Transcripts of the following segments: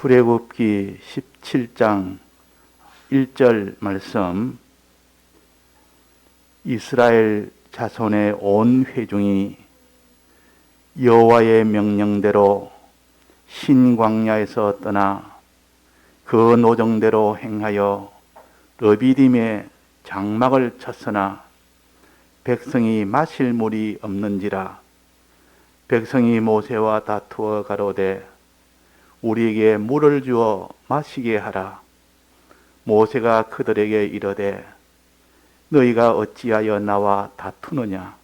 출애굽기 17장 1절 말씀. 이스라엘 자손의 온 회중이 여호와의 명령대로 신광야에서 떠나 그 노정대로 행하여 르비딤에 장막을 쳤으나 백성이 마실 물이 없는지라. 백성이 모세와 다투어 가로되 우리에게 물을 주어 마시게 하라. 모세가 그들에게 이르되 너희가 어찌하여 나와 다투느냐?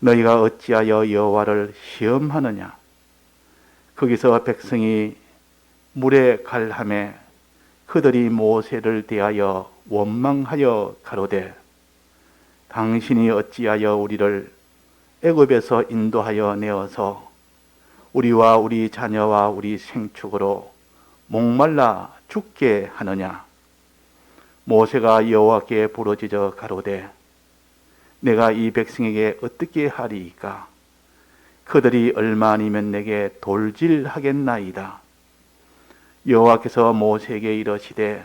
너희가 어찌하여 여호와를 시험하느냐? 거기서 백성이 물에 갈함에 그들이 모세를 대하여 원망하여 가로되 당신이 어찌하여 우리를 애굽에서 인도하여 내어서 우리와 우리 자녀와 우리 생축으로 목말라 죽게 하느냐? 모세가 여호와께 부르짖어 가로되 내가 이 백성에게 어떻게 하리이까? 그들이 얼마 아니면 내게 돌질하겠나이다. 여호와께서 모세에게 이르시되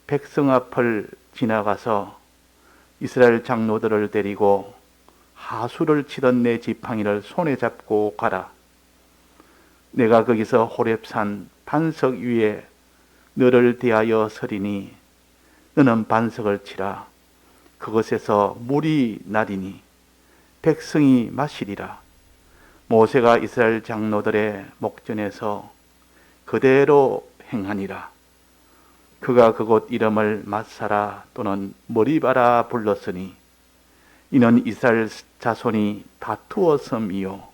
백성 앞을 지나가서 이스라엘 장로들을 데리고 하수를 치던 내 지팡이를 손에 잡고 가라. 내가 거기서 호렙산 반석 위에 너를 대하여 서리니 너는 반석을 치라. 그것에서 물이 나리니 백성이 마시리라. 모세가 이스라엘 장로들의 목전에서 그대로 행하니라. 그가 그곳 이름을 마사라 또는 머리바라 불렀으니 이는 이스라엘 자손이 다투었음이요.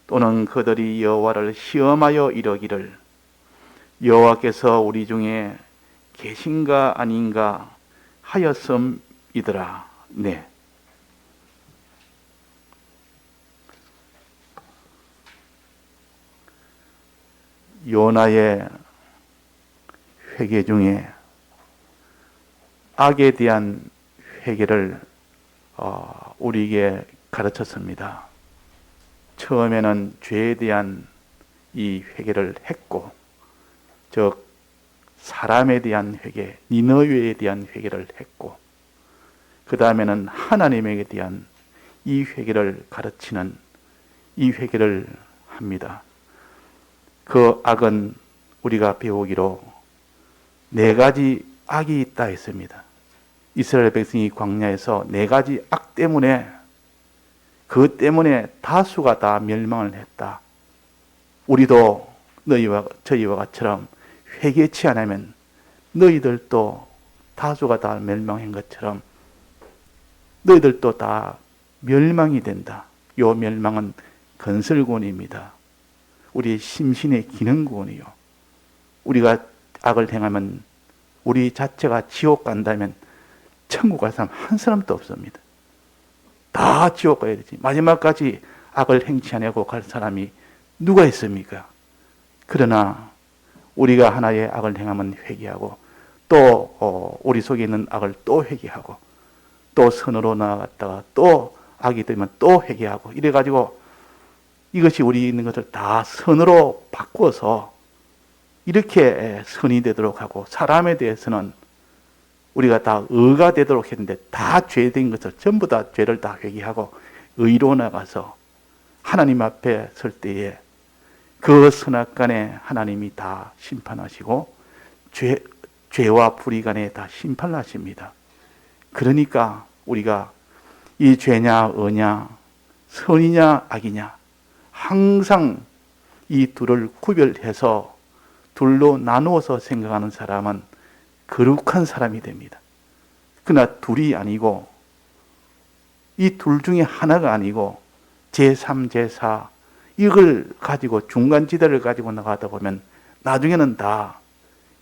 또는 그들이 여호와를 시험하여 이르기를 여호와께서 우리 중에 계신가 아닌가 하였음이더라. 네. 요나의 회개 중에 악에 대한 회개를 우리에게 가르쳤습니다. 처음에는 죄에 대한 이 회개를 했고, 즉 사람에 대한 회개, 니느웨에 대한 회개를 했고, 그 다음에는 하나님에 대한 이 회개를 가르치는 이 회개를 합니다. 그 악은 우리가 배우기로 4가지 악이 있다 했습니다. 이스라엘 백성이 광야에서 4가지 악 때문에, 그 때문에 다수가 다 멸망을 했다. 우리도 너희와 저희와 같처럼 회개치 않으면 너희들도 다수가 다 멸망한 것처럼 너희들도 다 멸망이 된다. 요 멸망은 건설구원입니다. 우리의 심신의 기능구원이요. 우리가 악을 행하면 우리 자체가 지옥 간다면 천국 갈 사람 한 사람도 없습니다. 다 지옥 가야 되지. 마지막까지 악을 행치 않고 갈 사람이 누가 있습니까? 그러나 우리가 하나의 악을 행하면 회개하고 또 우리 속에 있는 악을 또 회개하고 또 선으로 나아갔다가 또 악이 되면 또 회개하고 이래가지고 이것이 우리 있는 것을 다 선으로 바꾸어서 이렇게 선이 되도록 하고, 사람에 대해서는 우리가 다 의가 되도록 했는데 다 죄된 것을 전부 다 죄를 다 회개하고 의로 나가서 하나님 앞에 설 때에 그 선악간에 하나님이 다 심판하시고 죄와 불의간에 다 심판하십니다. 그러니까 우리가 이 죄냐 의냐 선이냐 악이냐 항상 이 둘을 구별해서 둘로 나누어서 생각하는 사람은 거룩한 사람이 됩니다. 그러나 둘이 아니고 이 둘 중에 하나가 아니고 제3, 제4 이걸 가지고 중간지대를 가지고 나가다 보면 나중에는 다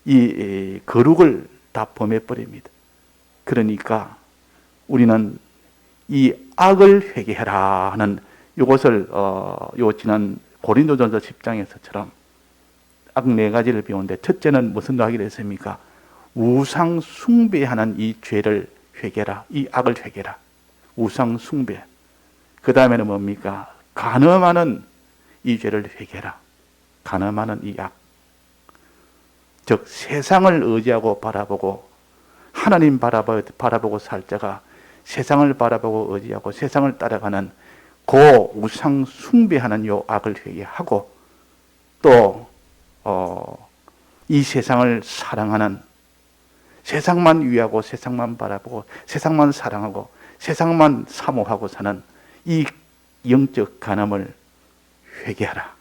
이 거룩을 다 범해버립니다. 그러니까 우리는 이 악을 회개해라 하는 이것을 요 지난 고린도전서 10장에서처럼 악 4가지를 배우는데 첫째는 무슨 악이라 했습니까? 우상 숭배하는 이 죄를 회개라. 이 악을 회개라. 우상 숭배. 그 다음에는 뭡니까? 간음하는 이 죄를 회개라. 간음하는 이 악. 즉 세상을 의지하고 바라보고 하나님 바라보고 살 자가 세상을 바라보고 의지하고 세상을 따라가는 그 우상 숭배하는 요 악을 회개하고 또 이 세상을 사랑하는 세상만 위하고 세상만 바라보고 세상만 사랑하고 세상만 사모하고 사는 이 영적 간음을 회개하라.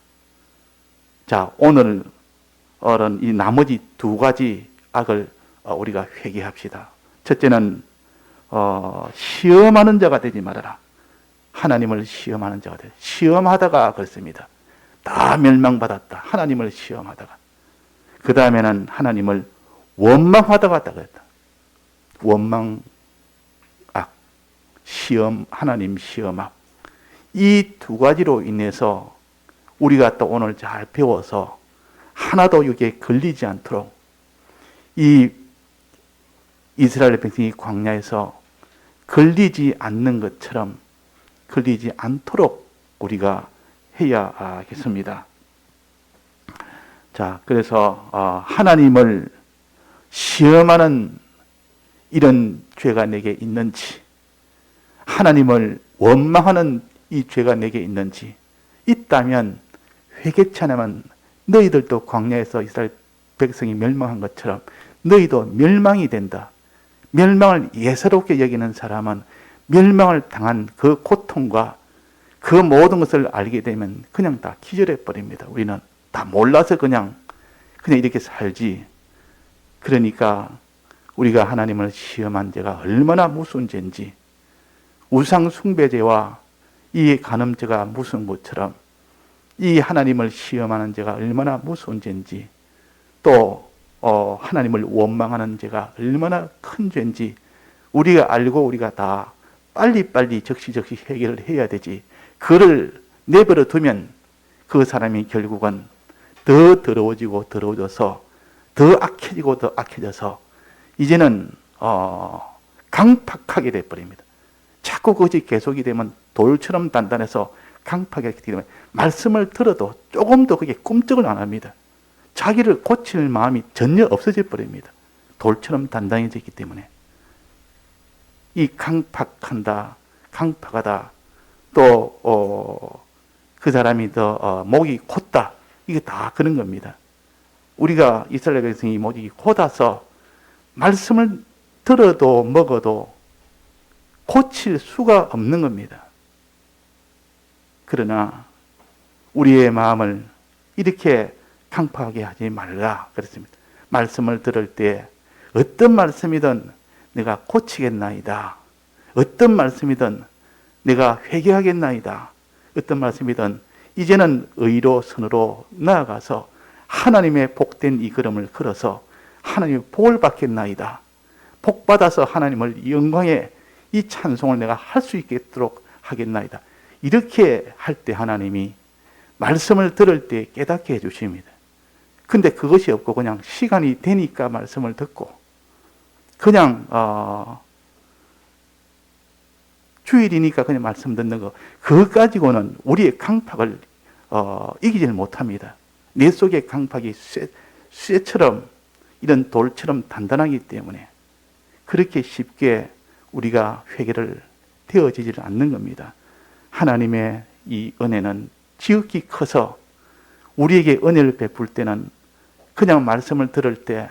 자, 오늘은 이 나머지 두 가지 악을 우리가 회개합시다. 첫째는 시험하는 자가 되지 말아라. 하나님을 시험하는 자가 되라. 시험하다가 그렇습니다. 다 멸망받았다. 하나님을 시험하다가. 그 다음에는 하나님을 원망하다가 그랬다. 원망 악, 시험, 하나님 시험 악. 이 두 가지로 인해서 우리가 또 오늘 잘 배워서 하나도 여기에 걸리지 않도록 이 이스라엘 백성이 광야에서 걸리지 않는 것처럼 걸리지 않도록 우리가 해야겠습니다. 자, 그래서 하나님을 시험하는 이런 죄가 내게 있는지, 하나님을 원망하는 이 죄가 내게 있는지 있다면 회개치 않으면 너희들도 광야에서 이스라엘 백성이 멸망한 것처럼 너희도 멸망이 된다. 멸망을 예사롭게 여기는 사람은 멸망을 당한 그 고통과 그 모든 것을 알게 되면 그냥 다 기절해 버립니다. 우리는 다 몰라서 그냥 이렇게 살지. 그러니까 우리가 하나님을 시험한 죄가 얼마나 무서운 죄인지, 우상 숭배죄와 이 간음죄가 무서운 것처럼 이 하나님을 시험하는 죄가 얼마나 무서운 죄인지, 또 하나님을 원망하는 죄가 얼마나 큰 죄인지 우리가 알고 우리가 다 빨리빨리 적시적시 해결을 해야 되지. 그를 내버려 두면 그 사람이 결국은 더 더러워지고 더러워져서 더 악해지고 더 악해져서 이제는 강팍하게 돼버립니다. 자꾸 그것이 계속이 되면 돌처럼 단단해서 강팍하게 되기 때문에 말씀을 들어도 조금 더 그게 꿈쩍을 안 합니다. 자기를 고칠 마음이 전혀 없어져 버립니다. 돌처럼 단단해졌기 때문에. 이 강팍한다, 강팍하다, 또 그 사람이 더 목이 곧다, 이게 다 그런 겁니다. 우리가 이스라엘 백성이 목이 곧아서 말씀을 들어도 먹어도 고칠 수가 없는 겁니다. 그러나 우리의 마음을 이렇게 강팍하게 하지 말라 그랬습니다. 말씀을 들을 때 어떤 말씀이든 내가 고치겠나이다. 어떤 말씀이든 내가 회개하겠나이다. 어떤 말씀이든 이제는 의로 선으로 나아가서 하나님의 복된 이 걸음을 걸어서 하나님의 복을 받겠나이다. 복 받아서 하나님을 영광의 이 찬송을 내가 할 수 있도록 하겠나이다. 이렇게 할 때 하나님이 말씀을 들을 때 깨닫게 해주십니다. 근데 그것이 없고 그냥 시간이 되니까 말씀을 듣고 그냥 주일이니까 그냥 말씀 듣는 거, 그거 가지고는 우리의 강팍을 이기질 못합니다. 내 속의 강팍이 쇠처럼 이런 돌처럼 단단하기 때문에 그렇게 쉽게 우리가 회개를 되어지질 않는 겁니다. 하나님의 이 은혜는 지극히 커서 우리에게 은혜를 베풀 때는 그냥 말씀을 들을 때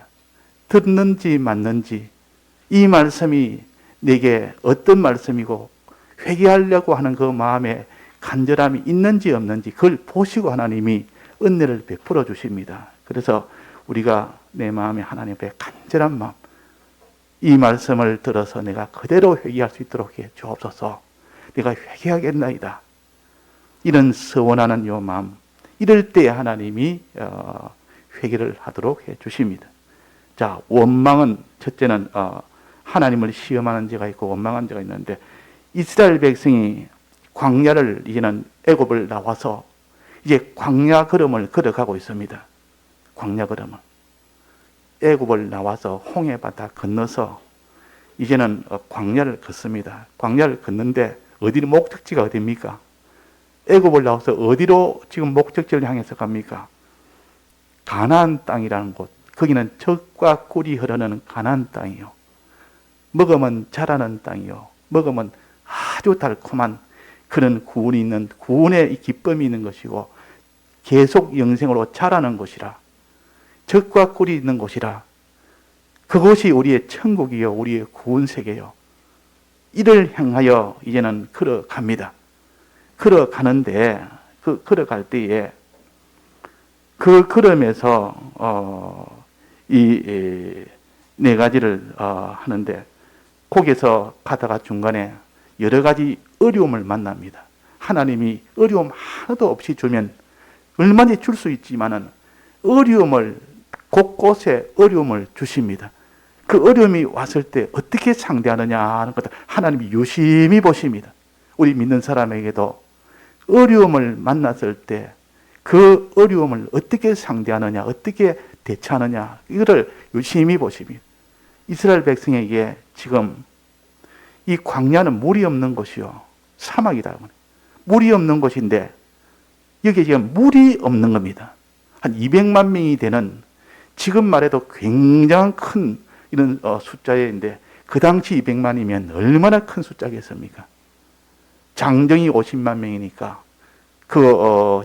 듣는지 맞는지, 이 말씀이 내게 어떤 말씀이고 회개하려고 하는 그 마음에 간절함이 있는지 없는지 그걸 보시고 하나님이 은혜를 베풀어 주십니다. 그래서 우리가 내 마음에 하나님 앞에 간절한 마음, 이 말씀을 들어서 내가 그대로 회개할 수 있도록 해 주옵소서. 내가 회개하겠나이다. 이런 서원하는 요 마음, 이럴 때 하나님이 회개를 하도록 해 주십니다. 자, 원망은 첫째는 하나님을 시험하는 죄가 있고 원망하는 죄가 있는데, 이스라엘 백성이 광야를 이제는 애굽을 나와서 이제 광야 걸음을 걸어가고 있습니다. 광야 걸음을. 애굽을 나와서 홍해바다 건너서 이제는 광야를 걷습니다. 광야를 걷는데 어디로 목적지가 어디입니까? 애굽을 나와서 어디로 지금 목적지를 향해서 갑니까? 가나안 땅이라는 곳, 거기는 젖과 꿀이 흐르는 가나안 땅이요. 먹으면 자라는 땅이요. 먹으면 아주 달콤한 그런 구원이 있는, 구원의 기쁨이 있는 것이고 계속 영생으로 자라는 곳이라. 젖과 꿀이 있는 곳이라. 그곳이 우리의 천국이요, 우리의 구원 세계요. 이를 향하여 이제는 걸어갑니다. 걸어가는데, 걸어갈 때에 그 걸음에서 이 네 가지를 하는데, 거기서 가다가 중간에 여러 가지 어려움을 만납니다. 하나님이 어려움 하나도 없이 주면 얼마든지 줄 수 있지만은 어려움을, 곳곳에 어려움을 주십니다. 그 어려움이 왔을 때 어떻게 상대하느냐 하는 것을 하나님이 유심히 보십니다. 우리 믿는 사람에게도 어려움을 만났을 때 그 어려움을 어떻게 상대하느냐, 어떻게 대처하느냐, 이거를 유심히 보십니다. 이스라엘 백성에게 지금 이 광야는 물이 없는 곳이요, 사막이다. 물이 없는 곳인데 여기에 지금 물이 없는 겁니다. 한 200만 명이 되는, 지금 말해도 굉장히 큰 이런 숫자인데 그 당시 200만이면 얼마나 큰 숫자겠습니까? 장정이 50만 명이니까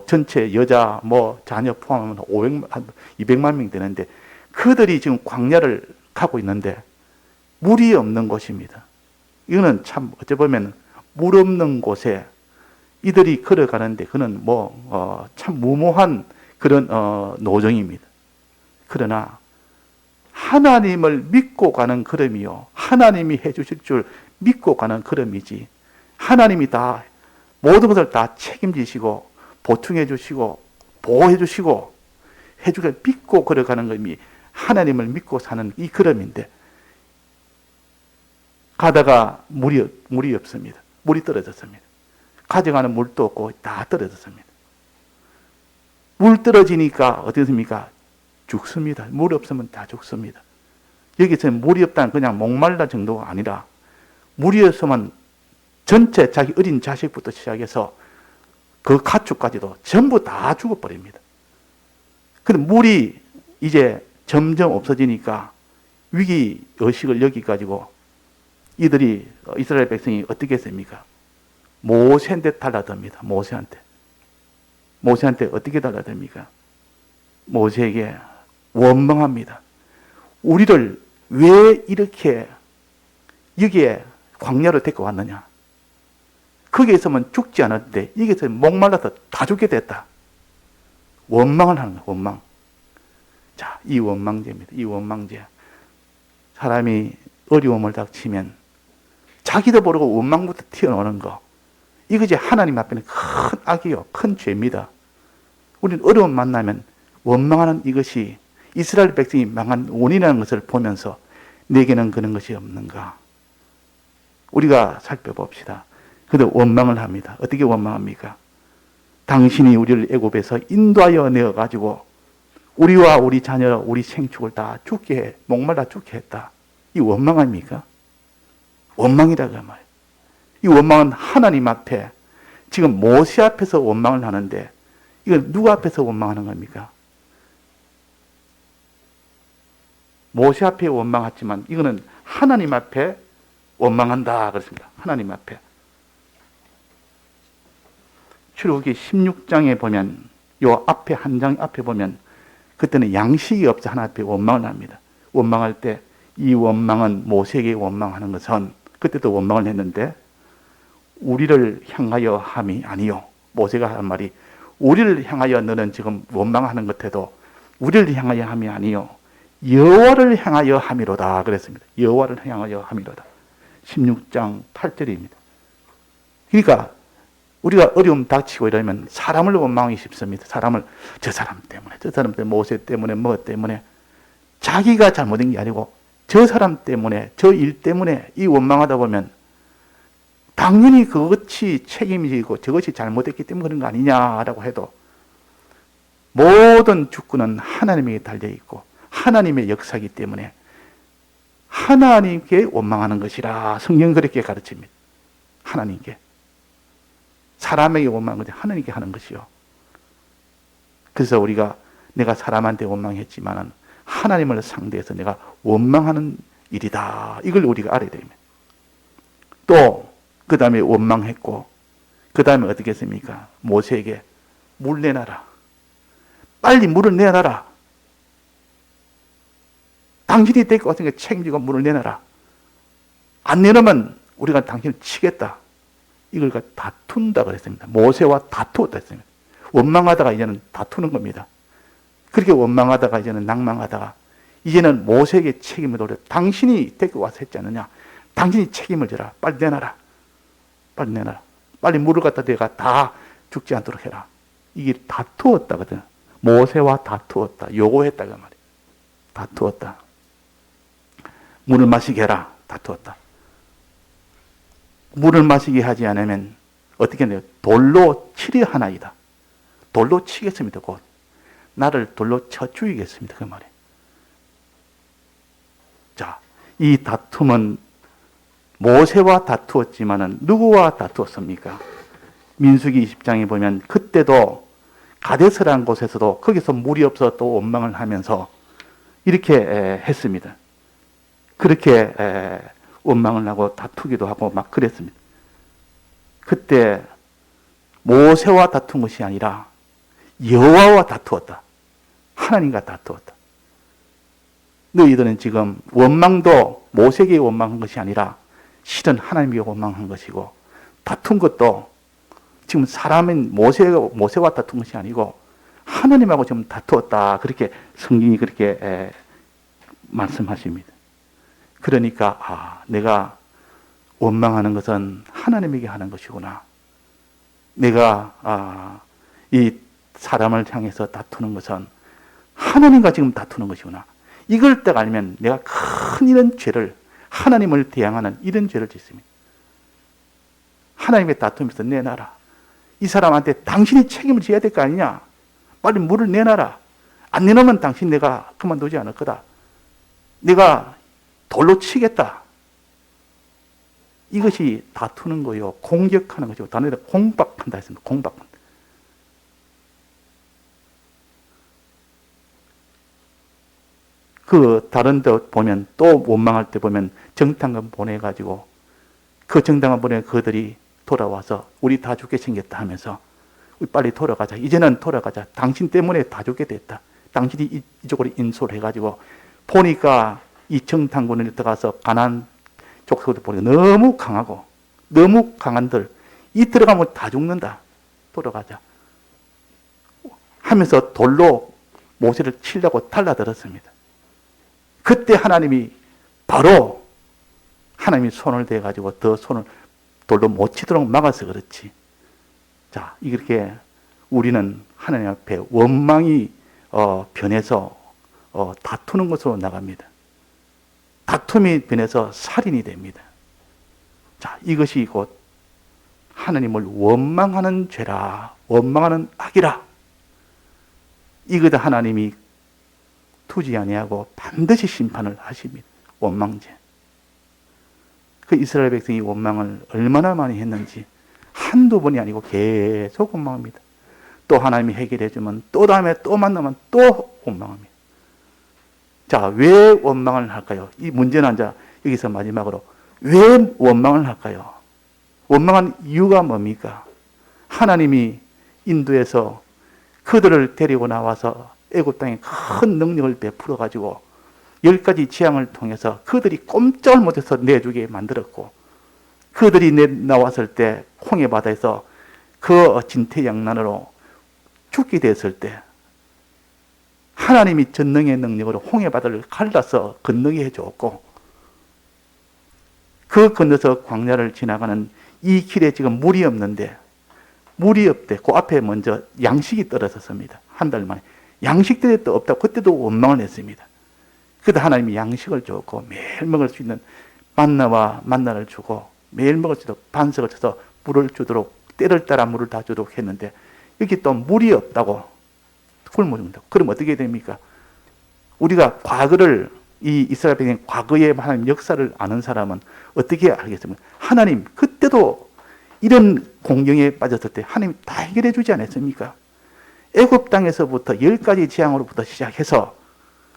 전체 여자 자녀 포함하면 200만 명 되는데 그들이 지금 광야를 가고 있는데 물이 없는 곳입니다. 이거는 참 어찌 보면 물 없는 곳에 이들이 걸어가는데 그는 참 무모한 그런 노정입니다. 그러나 하나님을 믿고 가는 걸음이요, 하나님이 해주실 줄 믿고 가는 걸음이지, 하나님이 다 모든 것을 다 책임지시고 보충해 주시고 보호해 주시고 해주길 믿고 걸어가는 것이 하나님을 믿고 사는 이 걸음인데, 가다가 물이 없습니다. 물이 떨어졌습니다. 가져가는 물도 없고 다 떨어졌습니다. 물 떨어지니까 어떻습니까? 죽습니다. 물 없으면 다 죽습니다. 여기서 물이 없다는 그냥 목말라 정도가 아니라 물이 없으면 전체 자기 어린 자식부터 시작해서 그 가축까지도 전부 다 죽어버립니다. 근데 물이 이제 점점 없어지니까 위기 의식을 여기가지고 이들이, 이스라엘 백성이 어떻게 했습니까? 모세한테 달라듭니다. 모세한테 어떻게 달라듭니까? 모세에게 원망합니다. 우리를 왜 이렇게 여기에 광야로 데리고 왔느냐? 거기에 있으면 죽지 않았는데 여기서 목말라서 다 죽게 됐다. 원망을 하는 거예요. 원망. 자, 이 원망제입니다. 이 원망제. 사람이 어려움을 닥치면 자기도 모르고 원망부터 튀어나오는 거, 이것이 하나님 앞에는 큰 악이요, 큰 죄입니다. 우리는 어려움 만나면 원망하는 이것이 이스라엘 백성이 망한 원인이라는 것을 보면서 내게는 그런 것이 없는가? 우리가 살펴봅시다. 그래도 원망을 합니다. 어떻게 원망합니까? 당신이 우리를 애굽에서 인도하여 내어가지고 우리와 우리 자녀, 우리 생축을 다 죽게 해, 목말라 죽게 했다. 이 원망 아닙니까? 원망이라고 말이에요. 이 원망은 하나님 앞에, 지금 모세 앞에서 원망을 하는데 이건 누구 앞에서 원망하는 겁니까? 모세 앞에 원망했지만 이거는 하나님 앞에 원망한다 그렇습니다. 하나님 앞에. 출애굽기 16장에 보면, 요 앞에 한 장 앞에 보면 그때는 양식이 없어 하나 앞에 원망을 합니다. 원망할 때 이 원망은, 모세에게 원망하는 것은, 그때도 원망을 했는데 우리를 향하여 함이 아니요. 모세가 한 말이, 우리를 향하여 너는 지금 원망하는 것에도 우리를 향하여 함이 아니요, 여호와를 향하여 함이로다 그랬습니다. 여호와를 향하여 함이로다. 16장 8절입니다. 그러니까 우리가 어려움 닥치고 이러면 사람을 원망하기 쉽습니다. 사람을 저 사람 때문에, 모세 때문에, 뭐 때문에, 자기가 잘못된 게 아니고 저 사람 때문에, 저 일 때문에 이 원망하다 보면 당연히 그것이 책임이고 저것이 잘못됐기 때문에 그런 거 아니냐라고 해도 모든 주권은 하나님에게 달려있고 하나님의 역사이기 때문에 하나님께 원망하는 것이라 성경은 그렇게 가르칩니다. 하나님께. 사람에게 원망하는 것이 하나님께 하는 것이요. 그래서 우리가 내가 사람한테 원망했지만은 하나님을 상대해서 내가 원망하는 일이다. 이걸 우리가 알아야 됩니다. 또 그 다음에 원망했고 그 다음에 어떻게 했습니까? 모세에게 물 내놔라. 빨리 물을 내놔라. 당신이 데리고 왔으니까 책임지고 물을 내놔라. 안 내놓으면 우리가 당신을 치겠다. 이걸 다툰다 그랬습니다. 모세와 다투었다 했습니다. 원망하다가 이제는 다투는 겁니다. 그렇게 원망하다가 이제는 낭망하다가 이제는 모세에게 책임을 돌려. 당신이 데리고 와서 했지 않느냐. 당신이 책임을 져라. 빨리 내놔라. 빨리 내놔라. 빨리 물을 갖다 내가 다 죽지 않도록 해라. 이게 다투었다거든. 모세와 다투었다. 요구했다 그 말이에요. 다투었다. 물을 마시게 해라. 다투었다. 물을 마시게 하지 않으면 어떻게 해요? 돌로 치려 하나이다. 돌로 치겠습니다. 곧 나를 돌로 쳐 죽이겠습니다. 그 말이에요. 자, 이 다툼은 모세와 다투었지만은 누구와 다투었습니까? 민수기 20장에 보면 그때도 가데스라는 곳에서도 거기서 물이 없어 또 원망을 하면서 이렇게 했습니다. 그렇게 원망을 하고 다투기도 하고 막 그랬습니다. 그때 모세와 다툰 것이 아니라 여호와와 다투었다. 하나님과 다투었다. 너희들은 지금 원망도 모세에게 원망한 것이 아니라 실은 하나님에게 원망한 것이고 다툰 것도 지금 사람인 모세와 다툰 것이 아니고 하나님하고 지금 다투었다. 그렇게 성경이 그렇게 말씀하십니다. 그러니까 내가 원망하는 것은 하나님에게 하는 것이구나. 내가 이 사람을 향해서 다투는 것은 하나님과 지금 다투는 것이구나. 이걸 딱 알면 내가 큰 이런 죄를 하나님을 대항하는 이런 죄를 짓습니다. 하나님의 다툼에서 내놔라. 이 사람한테 당신이 책임을 져야 될 거 아니냐. 빨리 물을 내놔라. 안 내놓으면 당신 내가 그만두지 않을 거다. 내가 돌로 치겠다. 이것이 다투는 거요. 공격하는 것이고 단어로 공박한다 했습니다. 공박한다. 그 다른 데 보면 또 원망할 때 보면 정탐관 보내가지고 그 정탐관 보내 그들이 돌아와서 우리 다 죽게 생겼다 하면서 우리 빨리 돌아가자. 이제는 돌아가자. 당신 때문에 다 죽게 됐다. 당신이 이쪽으로 인솔 해가지고 보니까 이 정탐군에 들어가서 가나안 족속들 보니까 너무 강하고 너무 강한들 이 들어가면 다 죽는다. 돌아가자. 하면서 돌로 모세를 치려고 달라들었습니다. 그때 하나님이 바로 하나님이 손을 대가지고 더 손을 돌로 못 치도록 막아서 그렇지. 자, 이렇게 우리는 하나님 앞에 원망이 변해서 다투는 것으로 나갑니다. 다툼이 변해서 살인이 됩니다. 자, 이것이 곧 하나님을 원망하는 죄라, 원망하는 악이라. 이거다 하나님이 두지 아니하고 반드시 심판을 하십니다. 원망죄. 그 이스라엘 백성이 원망을 얼마나 많이 했는지 한두 번이 아니고 계속 원망합니다. 또 하나님이 해결해 주면 또 다음에 또 만나면 또 원망합니다. 자, 왜 원망을 할까요? 이 문제는 이제 여기서 마지막으로 왜 원망을 할까요? 원망한 이유가 뭡니까? 하나님이 인도에서 그들을 데리고 나와서 애굽 땅에 큰 능력을 베풀어 가지고 10가지 재앙을 통해서 그들이 꼼짝을 못해서 내주게 만들었고 그들이 나왔을 때 홍해 바다에서 그 진퇴양난으로 죽게 됐을 때 하나님이 전능의 능력으로 홍해 바다를 갈라서 건너게 해줬고 그 건너서 광야를 지나가는 이 길에 지금 물이 없는데 물이 없대. 그 앞에 먼저 양식이 떨어졌습니다. 한 달 만에. 양식들이 또 없다고 그때도 원망을 했습니다. 그때 하나님이 양식을 줬고 매일 먹을 수 있는 만나와 만나를 주고 매일 먹을 수 있도록 반석을 쳐서 물을 주도록 때를 따라 물을 다 주도록 했는데 여기 또 물이 없다고 굶어 죽는다고. 그럼 어떻게 됩니까? 우리가 과거를 이 이스라엘 백성의 과거의 하나님 역사를 아는 사람은 어떻게 알겠습니까? 하나님 그때도 이런 공경에 빠졌을 때 하나님이 다 해결해 주지 않았습니까? 애굽 땅에서부터 10가지 재앙으로부터 시작해서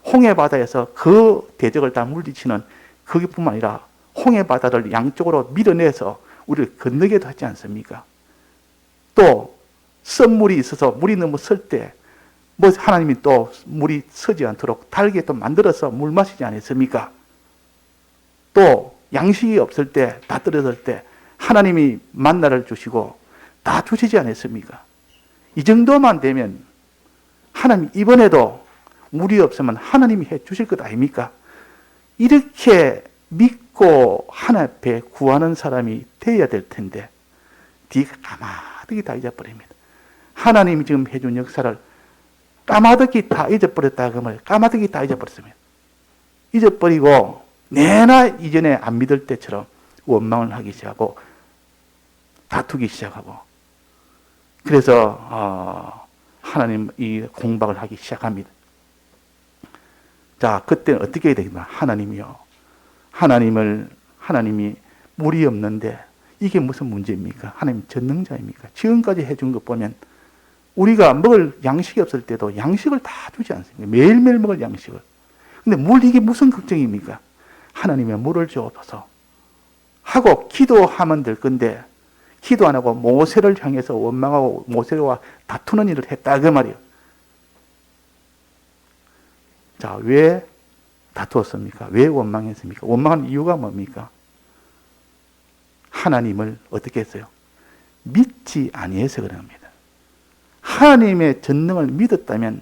홍해 바다에서 그 대적을 다 물리치는 거기뿐만 아니라 홍해 바다를 양쪽으로 밀어내서 우리를 건너게도 하지 않습니까? 또 썸물이 있어서 물이 너무 설 때 뭐 하나님이 또 물이 서지 않도록 달게 또 만들어서 물 마시지 않았습니까? 또 양식이 없을 때, 다 떨어질 때 하나님이 만나를 주시고 다 주시지 않았습니까? 이 정도만 되면 하나님 이번에도 물이 없으면 하나님이 해 주실 것 아닙니까? 이렇게 믿고 하나님 앞에 구하는 사람이 되어야 될 텐데 뒤가 까마득히 다 잊어버립니다. 하나님이 지금 해준 역사를 까마득히 다 잊어버렸다 그러면 까마득히 다 잊어버렸습니다. 잊어버리고 내나 이전에 안 믿을 때처럼 원망을 하기 시작하고 다투기 시작하고 그래서 하나님 이 공박을 하기 시작합니다. 자, 그때는 어떻게 해야 되겠나? 하나님이요. 하나님이 물이 없는데 이게 무슨 문제입니까? 하나님 전능자입니까? 지금까지 해준 것 보면 우리가 먹을 양식이 없을 때도 양식을 다 주지 않습니까? 매일매일 먹을 양식을. 근데 물 이게 무슨 걱정입니까? 하나님의 물을 주옵소서 하고 기도하면 될 건데 기도 안 하고 모세를 향해서 원망하고 모세와 다투는 일을 했다 그 말이에요. 자, 왜 다투었습니까? 왜 원망했습니까? 원망한 이유가 뭡니까? 하나님을 어떻게 했어요? 믿지 아니해서 그런 겁니다. 하나님의 전능을 믿었다면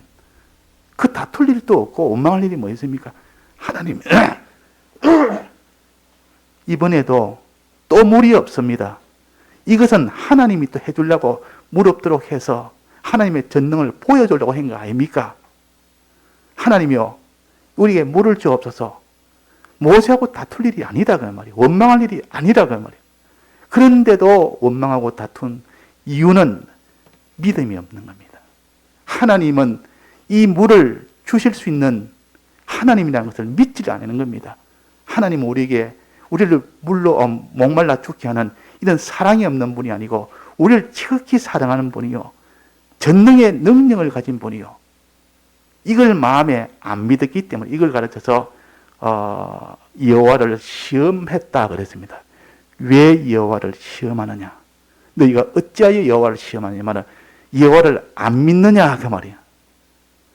그 다툴 일도 없고 원망할 일이 뭐 있습니까? 하나님 이번에도 또 물이 없습니다. 이것은 하나님이 또 해주려고 물 없도록 해서 하나님의 전능을 보여주려고 한 거 아닙니까? 하나님이요 우리에게 물을 주옵소서. 모세하고 다툴 일이 아니다 그 말이에요. 원망할 일이 아니라 그 말이에요. 그런데도 원망하고 다툰 이유는 믿음이 없는 겁니다. 하나님은 이 물을 주실 수 있는 하나님이라는 것을 믿지 않는 겁니다. 하나님은 우리를 물로 목말라 죽게 하는 이런 사랑이 없는 분이 아니고 우리를 지극히 사랑하는 분이요. 전능의 능력을 가진 분이요. 이걸 마음에 안 믿었기 때문에 이걸 가르쳐서 여호와를 시험했다 그랬습니다. 왜 여호와를 시험하느냐? 너희가 어찌하여 여호와를 시험하느냐면 여호와를 안 믿느냐 그 말이야.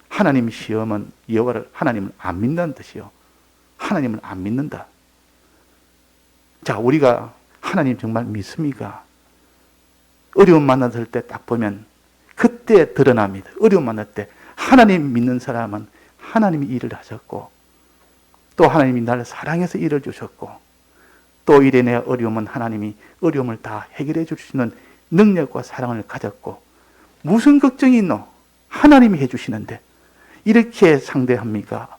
하나님 시험은 하나님을 안 믿는다는 뜻이요. 하나님을 안 믿는다. 자, 우리가 하나님 정말 믿습니까? 어려움 만났을 때 딱 보면 그때 드러납니다. 어려움 만날 때 하나님 믿는 사람은 하나님이 일을 하셨고 또 하나님이 나를 사랑해서 일을 주셨고 또 이래 내 어려움은 하나님이 어려움을 다 해결해 줄 수 있는 능력과 사랑을 가졌고 무슨 걱정이 있노? 하나님이 해주시는데 이렇게 상대합니까?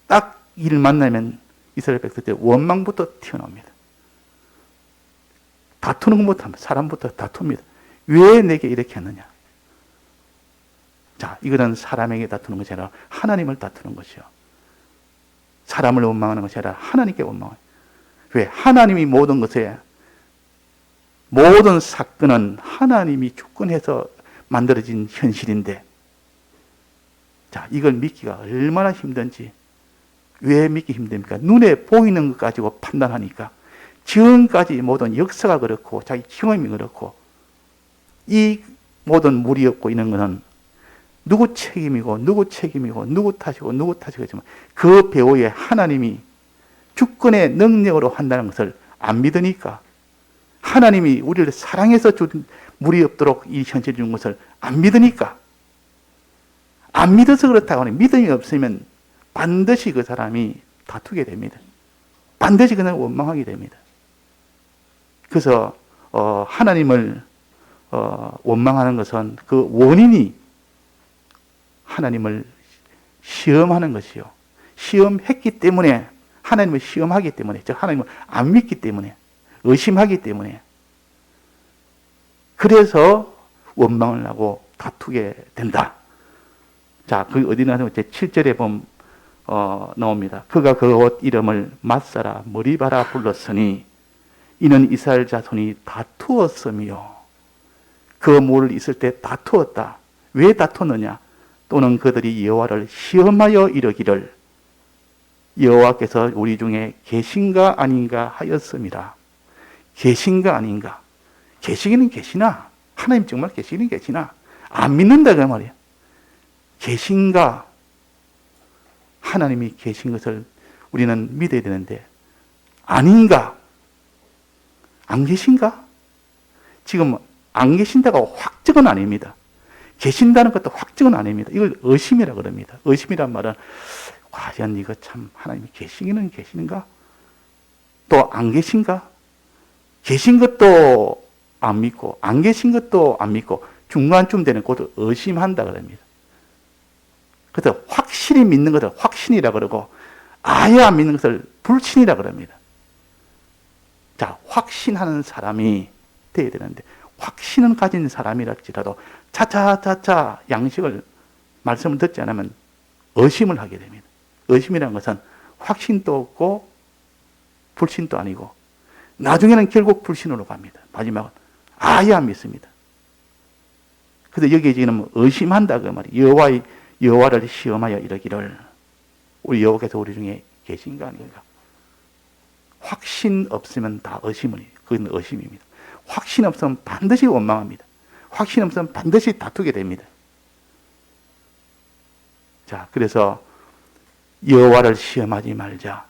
딱 일 만나면 이스라엘 백성들 원망부터 튀어나옵니다. 다투는 것 못합니다. 사람부터 다툽니다. 왜 내게 이렇게 했느냐? 자, 이거는 사람에게 다투는 것이 아니라 하나님을 다투는 것이요. 사람을 원망하는 것이 아니라 하나님께 원망해요. 왜? 하나님이 모든 것에 모든 사건은 하나님이 주권해서 만들어진 현실인데 자, 이걸 믿기가 얼마나 힘든지 왜 믿기 힘듭니까? 눈에 보이는 것 가지고 판단하니까 지금까지 모든 역사가 그렇고 자기 경험이 그렇고 이 모든 물이 없고 이런 것은 누구 책임이고 누구 탓이고 그 배후에 하나님이 주권의 능력으로 한다는 것을 안 믿으니까 하나님이 우리를 사랑해서 물이 없도록 이 현실을 준 것을 안 믿으니까 안 믿어서 그렇다고 하니 믿음이 없으면 반드시 그 사람이 다투게 됩니다. 반드시 그냥 원망하게 됩니다. 그래서 하나님을 원망하는 것은 그 원인이 하나님을 시험하는 것이요. 시험했기 때문에 하나님을 시험하기 때문에 즉 하나님을 안 믿기 때문에 의심하기 때문에 그래서 원망을 하고 다투게 된다. 자, 그 어디 나서 제 7절에 보면 나옵니다. 그가 그 옷 이름을 맞사라 머리바라 불렀으니 이는 이스라엘 자손이 다투었으며 그 물을 있을 때 다투었다. 왜 다투느냐? 또는 그들이 여호와를 시험하여 이르기를 여호와께서 우리 중에 계신가 아닌가 하였음이라. 계신가 아닌가. 계시기는 계시나, 하나님 정말 계시기는 계시나 안 믿는다 그 말이야. 계신가, 하나님이 계신 것을 우리는 믿어야 되는데 아닌가, 안 계신가? 지금 안 계신다가 확정은 아닙니다. 계신다는 것도 확정은 아닙니다. 이걸 의심이라 그럽니다. 의심이란 말은 과연 이거 참 하나님이 계시기는 계시는가? 또 안 계신가? 계신 것도 안 믿고 안 계신 것도 안 믿고 중간쯤 되는 것을 의심한다 그럽니다. 그래서 확실히 믿는 것을 확신이라 그러고 아예 안 믿는 것을 불신이라 그럽니다. 자, 확신하는 사람이 돼야 되는데 확신은 가진 사람이랄지라도 차차차차 양식을 말씀을 듣지 않으면 의심을 하게 됩니다. 의심이라는 것은 확신도 없고 불신도 아니고 나중에는 결국 불신으로 갑니다. 마지막은 아예 안 믿습니다. 그래서 여기에 지금 의심한다 그 말이에요. 여호와를 시험하여 이르기를 우리 여호와께서 우리 중에 계신가 아닌가. 확신 없으면 다 의심을, 그건 의심입니다. 확신 없으면 반드시 원망합니다. 확신 없으면 반드시 다투게 됩니다. 자, 그래서 여호와를 시험하지 말자.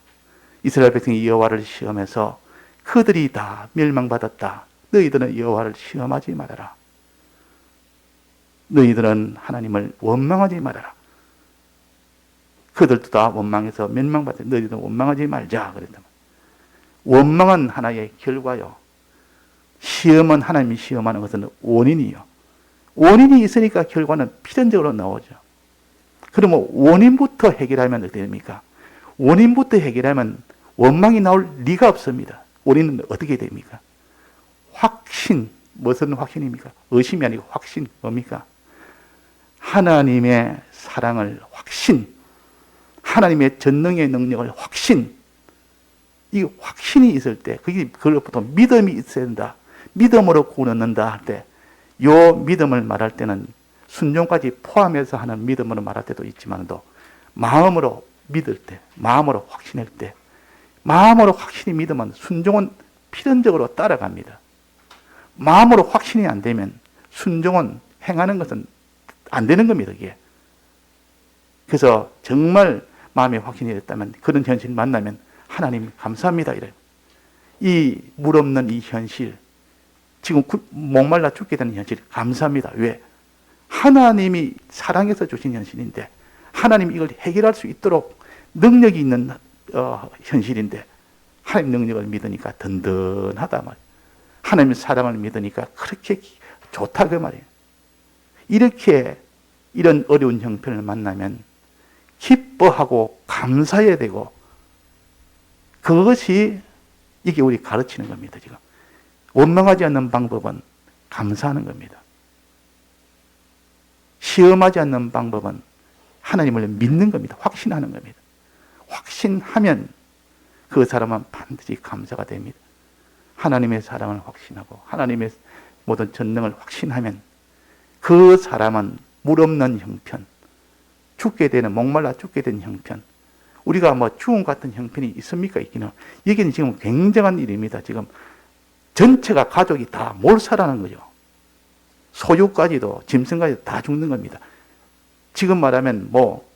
이스라엘 백성이 여호와를 시험해서 그들이 다 멸망받았다. 너희들은 여호와를 시험하지 말아라. 너희들은 하나님을 원망하지 말아라. 그들도 다 원망해서 멸망받았다. 너희들은 원망하지 말자. 그랬단 말이에요. 원망은 하나의 결과요. 시험은 하나님이 시험하는 것은 원인이요. 원인이 있으니까 결과는 필연적으로 나오죠. 그러면 원인부터 해결하면 어떻게 됩니까? 원인부터 해결하면 원망이 나올 리가 없습니다. 원인은 어떻게 됩니까? 확신, 무슨 확신입니까? 의심이 아니고 확신, 뭡니까? 하나님의 사랑을 확신, 하나님의 전능의 능력을 확신, 이 확신이 있을 때, 그걸부터 믿음이 있어야 된다. 믿음으로 구원 얻는다 할 때, 요 믿음을 말할 때는 순종까지 포함해서 하는 믿음으로 말할 때도 있지만도, 마음으로 믿을 때, 마음으로 확신할 때, 마음으로 확신이 믿으면 순종은 필연적으로 따라갑니다. 마음으로 확신이 안 되면 순종은 행하는 것은 안 되는 겁니다, 이게. 그래서 정말 마음에 확신이 됐다면 그런 현실을 만나면 하나님 감사합니다. 이래요. 이 물 없는 이 현실, 지금 목말라 죽게 되는 현실 감사합니다. 왜? 하나님이 사랑해서 주신 현실인데 하나님이 이걸 해결할 수 있도록 능력이 있는 현실인데 하나님 능력을 믿으니까 든든하다 말이에요. 하나님의 사랑을 믿으니까 그렇게 좋다 그 말이에요. 이렇게 이런 어려운 형편을 만나면 기뻐하고 감사해야 되고 그것이 이게 우리 가르치는 겁니다. 지금 원망하지 않는 방법은 감사하는 겁니다. 시험하지 않는 방법은 하나님을 믿는 겁니다. 확신하는 겁니다. 확신하면 그 사람은 반드시 감사가 됩니다. 하나님의 사랑을 확신하고 하나님의 모든 전능을 확신하면 그 사람은 물 없는 형편, 죽게 되는, 목말라 죽게 된 형편, 우리가 뭐 죽음 같은 형편이 있습니까? 있기는. 여기는 지금 굉장한 일입니다. 지금 전체가 가족이 다 몰살하는 거죠. 소유까지도, 짐승까지도 다 죽는 겁니다. 지금 말하면 뭐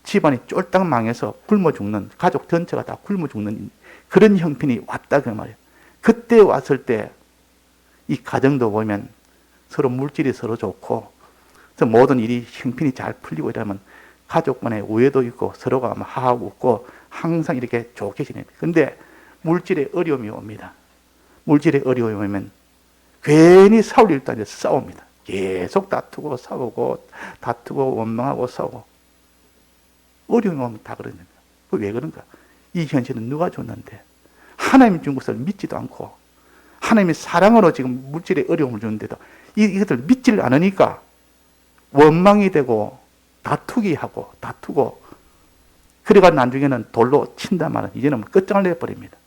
집안이 쫄딱 망해서 굶어 죽는, 가족 전체가 다 굶어 죽는 그런 형편이 왔다 그 말이에요. 그때 왔을 때 이 가정도 보면 서로 물질이 서로 좋고 그래서 모든 일이 형편이 잘 풀리고 이러면 가족 간에 우애도 있고 서로가 하하고 웃고 항상 이렇게 좋게 지냅니다. 그런데 물질의 어려움이 옵니다. 물질의 어려움이 오면 괜히 싸울 일도 아니라 싸웁니다. 계속 다투고 싸우고 다투고 원망하고 싸우고 어려움이 오면 다 그러는 거예요. 왜 그런가? 이 현실은 누가 줬는데 하나님 준 것을 믿지도 않고 하나님의 사랑으로 지금 물질의 어려움을 주는데도 이것을 믿지를 않으니까 원망이 되고 다투기 하고 다투고 그래가 나중에는 돌로 친단 말은 이제는 끝장을 내버립니다.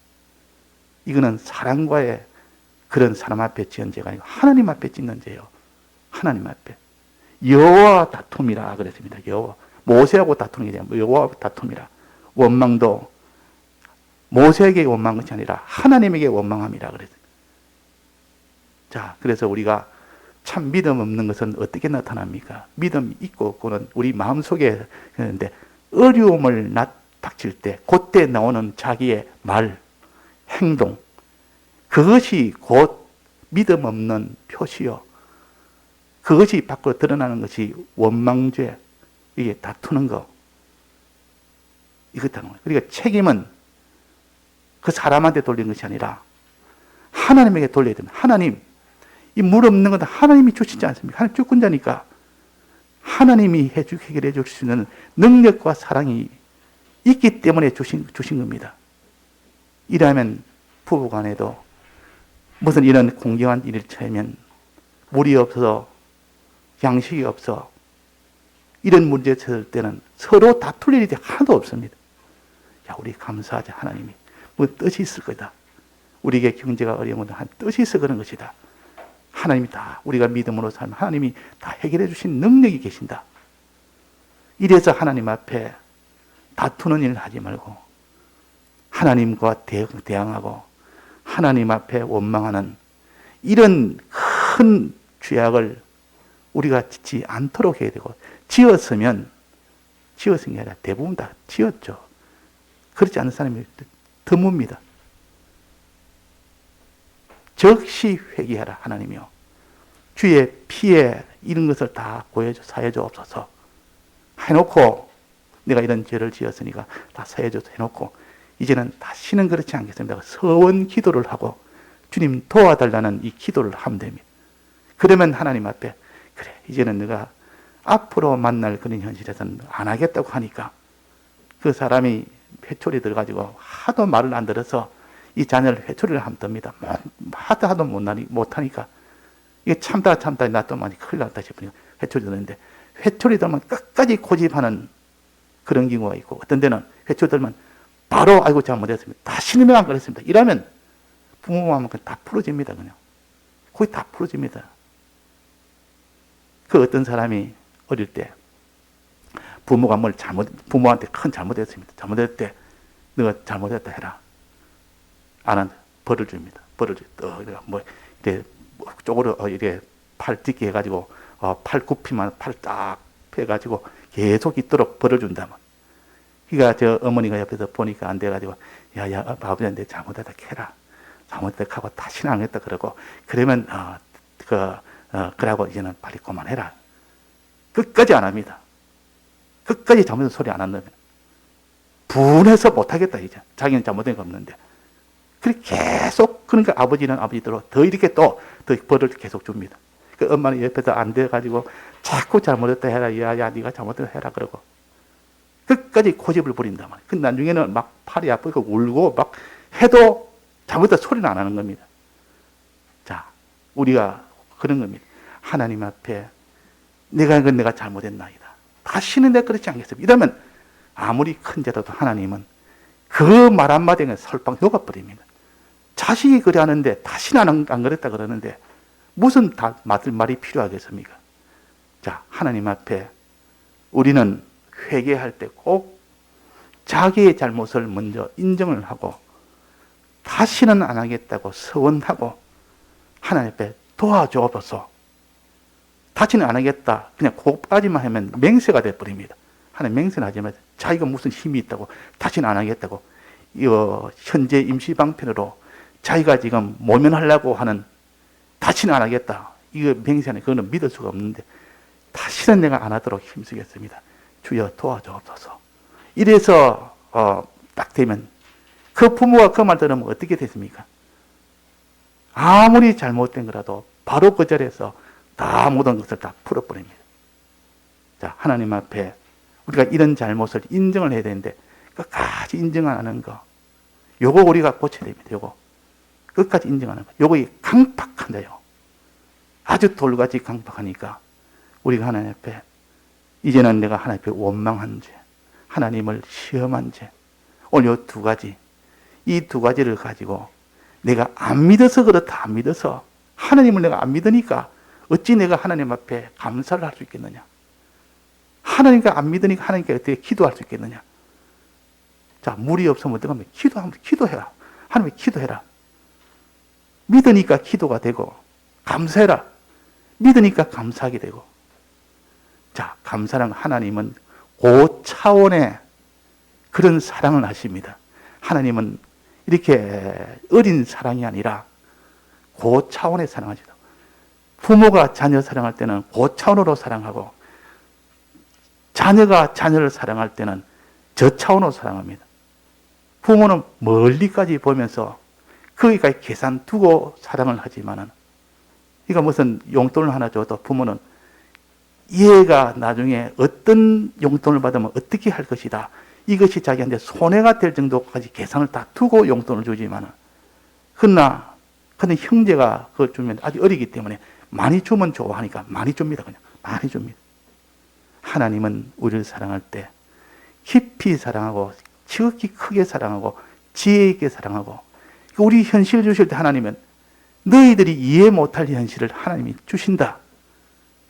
이거는 사랑과의 그런 사람 앞에 지은 죄가 아니고 하나님 앞에 짓는 죄예요. 하나님 앞에. 여호와 다툼이라 그랬습니다. 여호와. 모세하고 다투는 게 아니라 여호와하고 다툼이라. 원망도 모세에게 원망한 것이 아니라 하나님에게 원망함이라 그랬어요. 자, 그래서 우리가 참 믿음 없는 것은 어떻게 나타납니까? 믿음이 있고 없고는 우리 마음속에 있는데 어려움을 닥칠 때 그때 나오는 자기의 말, 행동, 그것이 곧 믿음 없는 표시요. 그것이 밖으로 드러나는 것이 원망죄, 이게 다투는 거. 이것다는 거예요. 그러니까 책임은 그 사람한테 돌리는 것이 아니라 하나님에게 돌려야 됩니다. 하나님, 이 물 없는 건 하나님이 주시지 않습니까? 하나님 주권자니까 하나님이 해결해 줄 수 있는 능력과 사랑이 있기 때문에 주신 겁니다. 이라면 부부간에도 무슨 이런 공경한 일을 처하면 물이 없어서 양식이 없어 이런 문제에 처할 때는 서로 다툴 일이 하나도 없습니다. 야, 우리 감사하자. 하나님이 뭐 뜻이 있을 거다. 우리에게 경제가 어려운 건 한 뜻이 있어 그런 것이다. 하나님이 다 우리가 믿음으로 살면 하나님이 다 해결해 주신 능력이 계신다. 이래서 하나님 앞에 다투는 일을 하지 말고 하나님과 대항하고 하나님 앞에 원망하는 이런 큰 죄악을 우리가 짓지 않도록 해야 되고, 지었으면 게 아니라 대부분 다 지었죠. 그렇지 않은 사람이 드뭅니다. 즉시 회개하라 하나님이요. 주의 피에 이런 것을 다 사해 주옵소서 해놓고, 내가 이런 죄를 지었으니까 다 사해 줘서 해놓고 이제는 다시는 그렇지 않겠습니다. 서원 기도를 하고 주님 도와달라는 이 기도를 하면 됩니다. 그러면 하나님 앞에 그래, 이제는 내가 앞으로 만날 그런 현실에서는 안 하겠다고 하니까 그 사람이 회초리 들어가지고 하도 말을 안 들어서 이 자녀를 회초리를 하면 듭니다. 하도 못하니까 이게 참다 나 또 많이 큰일 났다 싶으니까 회초리 들었는데, 회초리 들면 끝까지 고집하는 그런 경우가 있고, 어떤 데는 회초리 들면 바로 아이고 잘못했습니다. 다시는 안 그랬습니다. 이러면 부모 마음은 다 풀어집니다. 그냥 거의 다 풀어집니다. 그 어떤 사람이 어릴 때 부모가 부모한테 큰 잘못했습니다. 잘못했을 때 너가 잘못했다 해라. 안 한다. 벌을 줍니다. 벌을 줘. 뭐 이렇게 쪽으로 이렇게 팔 딛게 해가지고 팔 굽히면 팔 딱 펴가지고 계속 있도록 벌을 준다면. 그러니까 저 어머니가 옆에서 보니까 안 돼가지고 야야 아버지한테 잘못했다 해라. 잘못했다 하고 다시는 안 했다 그러고, 그러면 그러고 이제는 빨리 그만해라. 끝까지 안 합니다. 끝까지 잘못된 소리 안 한다면 분해서 못하겠다. 이제 자기는 잘못된 거 없는데 그렇게 계속, 그러니까 아버지는 아버지대로 더 이렇게 또 더 벌을 계속 줍니다. 그 엄마는 옆에서 안 돼가지고 자꾸 잘못했다 해라. 야 네가 잘못했다 해라 그러고 끝까지 고집을 부린단 말이에요. 그 나중에는 막 팔이 아프고 울고 막 해도 잘못했다 소리는 안 하는 겁니다. 자, 우리가 그런 겁니다. 하나님 앞에 내가 잘못했나이다. 다시는 내가 그렇지 않겠습니다. 이러면 아무리 큰 죄라도 하나님은 그 말 한마디에 설빵 녹아버립니다. 자식이 그래 하는데 다시는 안 그랬다 그러는데 무슨 말이 필요하겠습니까? 자, 하나님 앞에 우리는 회개할 때 꼭 자기의 잘못을 먼저 인정을 하고 다시는 안 하겠다고 서원하고 하나님 앞에 도와주옵소서. 다시는 안 하겠다. 그냥 그것까지만 하면 맹세가 돼버립니다. 하나님 맹세는 하지만 자기가 무슨 힘이 있다고 다시는 안 하겠다고 현재 임시방편으로 자기가 지금 모면하려고 하는 다시는 안 하겠다. 이거 맹세하는 그거는 믿을 수가 없는데 다시는 내가 안 하도록 힘쓰겠습니다. 주여 도와주옵소서. 이래서 딱 되면 그 부모가 그 말 들으면 어떻게 됐습니까? 아무리 잘못된 거라도 바로 그 자리에서 다 모든 것을 다 풀어버립니다. 자, 하나님 앞에 우리가 이런 잘못을 인정을 해야 되는데 끝까지 인정 안 하는 거, 요거 우리가 고쳐야 됩니다. 요거 끝까지 인정하는 거. 요거 강팍한데요. 아주 돌같이 강팍하니까 우리가 하나님 앞에 이제는 내가 하나님 앞에 원망한 죄, 하나님을 시험한 죄, 오늘 요 두 가지, 이 두 가지를 가지고 내가 안 믿어서 그렇다. 안 믿어서 하나님을 내가 안 믿으니까 어찌 내가 하나님 앞에 감사를 할 수 있겠느냐. 하나님께 안 믿으니까 하나님께 어떻게 기도할 수 있겠느냐? 자, 물이 없으면 어떡하면 기도해라. 하나님께 기도해라. 믿으니까 기도가 되고, 감사해라. 믿으니까 감사하게 되고. 자, 감사랑 하나님은 그 차원의 그런 사랑을 하십니다. 하나님은 이렇게 어린 사랑이 아니라 그 차원의 사랑하시다. 부모가 자녀 사랑할 때는 그 차원으로 사랑하고, 자녀가 자녀를 사랑할 때는 저 차원으로 사랑합니다. 부모는 멀리까지 보면서 거기까지 계산 두고 사랑을 하지만은, 그러니까 무슨 용돈을 하나 줘도 부모는 얘가 나중에 어떤 용돈을 받으면 어떻게 할 것이다. 이것이 자기한테 손해가 될 정도까지 계산을 다 두고 용돈을 주지만은, 근데 형제가 그걸 주면 아직 어리기 때문에 많이 주면 좋아하니까 많이 줍니다. 그냥 많이 줍니다. 하나님은 우리를 사랑할 때 깊이 사랑하고, 지극히 크게 사랑하고, 지혜 있게 사랑하고, 우리 현실 주실 때 하나님은 너희들이 이해 못할 현실을 하나님이 주신다.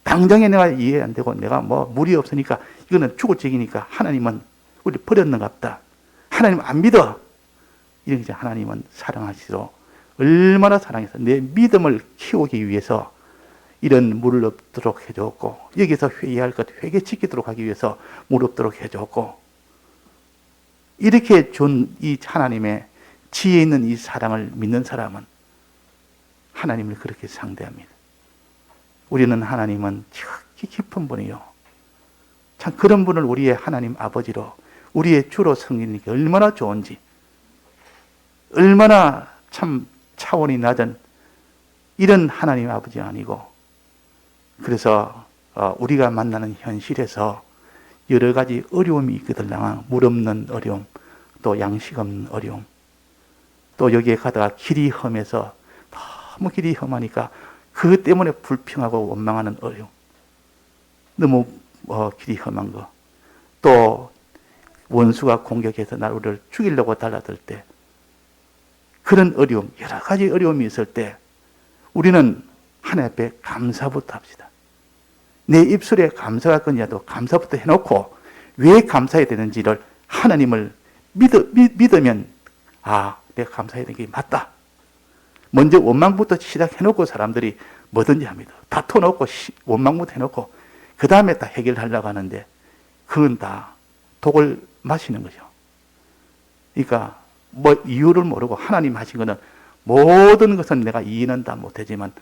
당장에 내가 이해 안 되고 내가 물이 없으니까 이거는 죽을 책이니까 하나님은 우리 버렸는갑다. 하나님 안 믿어. 이렇게 하나님은 사랑하시도록 얼마나 사랑해서 내 믿음을 키우기 위해서 이런 물을 없도록 해줬고, 여기서 회개할 것 회개시키도록 하기 위해서 물 없도록 해줬고, 이렇게 준 이 하나님의 지혜 있는 이 사랑을 믿는 사람은 하나님을 그렇게 상대합니다. 우리는 하나님은 지극히 깊은 분이요. 참 그런 분을 우리의 하나님 아버지로, 우리의 주로 섬기는 게 얼마나 좋은지, 얼마나 참 차원이 낮은 이런 하나님 아버지 아니고, 그래서 우리가 만나는 현실에서 여러 가지 어려움이 있거든. 물 없는 어려움, 또 양식 없는 어려움, 또 여기에 가다가 길이 험해서 너무 길이 험하니까 그것 때문에 불평하고 원망하는 어려움, 너무 길이 험한 거, 또 원수가 공격해서 우리를 죽이려고 달라들 때 그런 어려움, 여러 가지 어려움이 있을 때 우리는 하나님 앞에 감사부터 합시다. 내 입술에 감사가 끊이라도 감사부터 해놓고 왜 감사해야 되는지를 하나님을 믿으면, 내가 감사해야 되는 게 맞다. 먼저 원망부터 시작해놓고 사람들이 뭐든지 합니다. 다퉈놓고 원망부터 해놓고 그 다음에 다 해결하려고 하는데, 그건 다 독을 마시는 거죠. 그러니까 이유를 모르고 하나님 하신 거는 모든 것은 내가 이해는 다 못하지만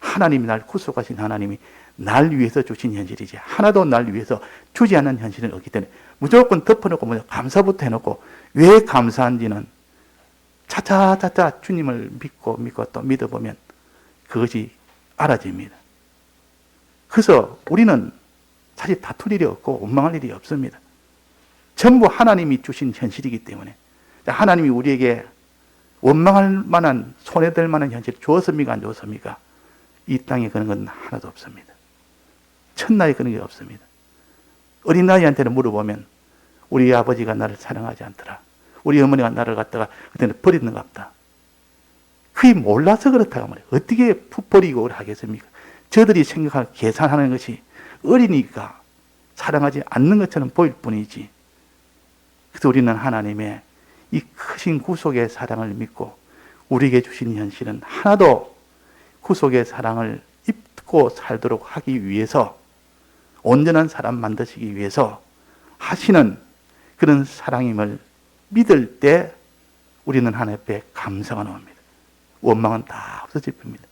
하나님이 날 구속하신 하나님이 날 위해서 주신 현실이지 하나도 날 위해서 주지 않는 현실은 없기 때문에 무조건 덮어놓고 먼저 감사부터 해놓고, 왜 감사한지는 차차차차 주님을 믿고 또 믿어보면 그것이 알아집니다. 그래서 우리는 사실 다툴 일이 없고 원망할 일이 없습니다. 전부 하나님이 주신 현실이기 때문에, 하나님이 우리에게 원망할 만한, 손해될 만한 현실 주었습니까? 안 주었습니까? 이 땅에 그런 건 하나도 없습니다. 천나에 그런 게 없습니다. 어린아이한테는 물어보면 우리 아버지가 나를 사랑하지 않더라, 우리 어머니가 나를 갖다가 그때는 버리는갑다. 그게 몰라서 그렇다고 말해요. 어떻게 버리고 하겠습니까? 저들이 생각하고 계산하는 것이 어리니까 사랑하지 않는 것처럼 보일 뿐이지. 그래서 우리는 하나님의 이 크신 구속의 사랑을 믿고 우리에게 주신 현실은 하나도 구속의 사랑을 입고 살도록 하기 위해서, 온전한 사람 만드시기 위해서 하시는 그런 사랑임을 믿을 때 우리는 하나님 앞에 감사가 나옵니다. 원망은 다 없어질 겁니다.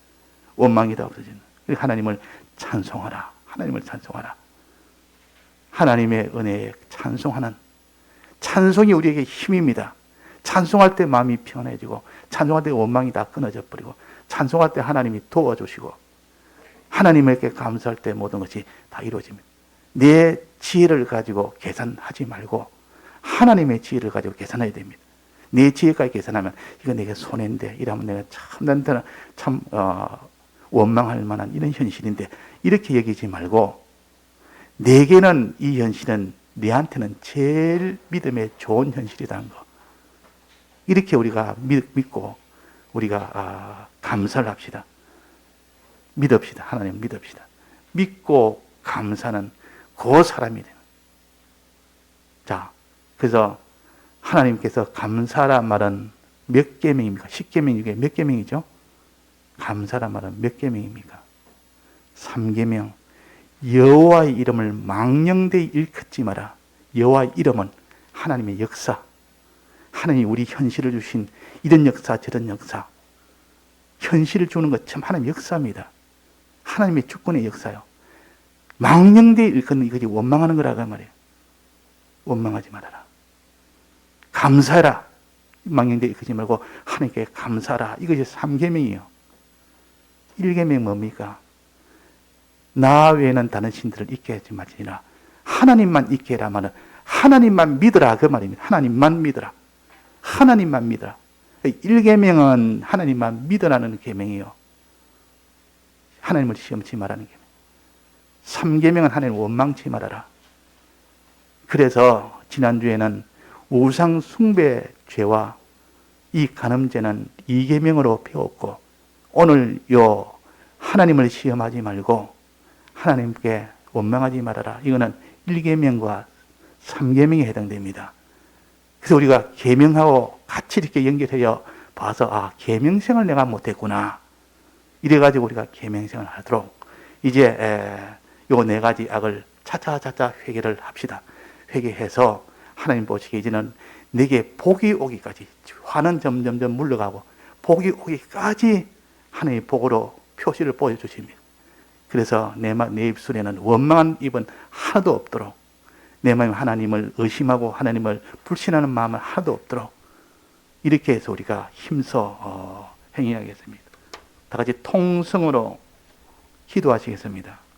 원망이 다 없어진다. 하나님을 찬송하라. 하나님을 찬송하라. 하나님의 은혜에 찬송하는 찬송이 우리에게 힘입니다. 찬송할 때 마음이 편해지고, 찬송할 때 원망이 다 끊어져 버리고, 찬송할 때 하나님이 도와주시고, 하나님에게 감사할 때 모든 것이 다 이루어집니다. 내 지혜를 가지고 계산하지 말고 하나님의 지혜를 가지고 계산해야 됩니다. 내 지혜까지 계산하면 이거 내게 손해인데, 이러면 내가 나한테는 참 원망할 만한 이런 현실인데, 이렇게 여기지 말고 내게는 이 현실은 내한테는 제일 믿음에 좋은 현실이라는 거, 이렇게 우리가 믿고 우리가 감사를 합시다. 믿읍시다. 하나님 믿읍시다. 믿고 감사는 그 사람이 돼요. 자, 그래서 하나님께서 감사란 말은 몇 계명입니까? 10계명 중에 몇 계명이죠? 감사란 말은 몇 계명입니까? 3계명. 여호와의 이름을 망령되이 일컫지 마라. 여호와의 이름은 하나님의 역사, 하나님이 우리 현실을 주신 이런 역사 저런 역사, 현실을 주는 것 참 하나님의 역사입니다. 하나님의 주권의 역사요. 망령되이 일컫는 이것이 원망하는 거라고 말이에요. 원망하지 말아라. 감사해라. 망령되이 일컫지 말고 하나님께 감사하라. 이것이 3계명이에요. 1계명 뭡니까? 나 외에는 다른 신들을 잊게 하지 말지니라. 하나님만 잊게 해라 말은 하나님만 믿으라 그 말입니다. 하나님만 믿으라. 하나님만 믿으라. 1계명은 하나님만 믿으라는 계명이에요. 하나님을 시험치 말라는 계명. 3계명은 하나님 원망치 말아라. 그래서 지난주에는 우상 숭배 죄와 이 간음죄는 2계명으로 배웠고, 오늘 요 하나님을 시험하지 말고 하나님께 원망하지 말아라. 이거는 1계명과 3계명에 해당됩니다. 그래서 우리가 계명하고 같이 이렇게 연결해서 봐서 아, 계명생활 내가 못했구나. 이래가지고 우리가 계명생활 하도록 이제 요 4가지 악을 차차차차 회개를 합시다. 회개해서 하나님 보시기에 이제는 내게 복이 오기까지, 화는 점점점 물러가고 복이 오기까지 하나님의 복으로 표시를 보여주십니다. 그래서 내 입술에는 원망한 입은 하나도 없도록, 내 마음에 하나님을 의심하고 하나님을 불신하는 마음은 하나도 없도록 이렇게 해서 우리가 힘써 행해야겠습니다. 다 같이 통성으로 기도하시겠습니다.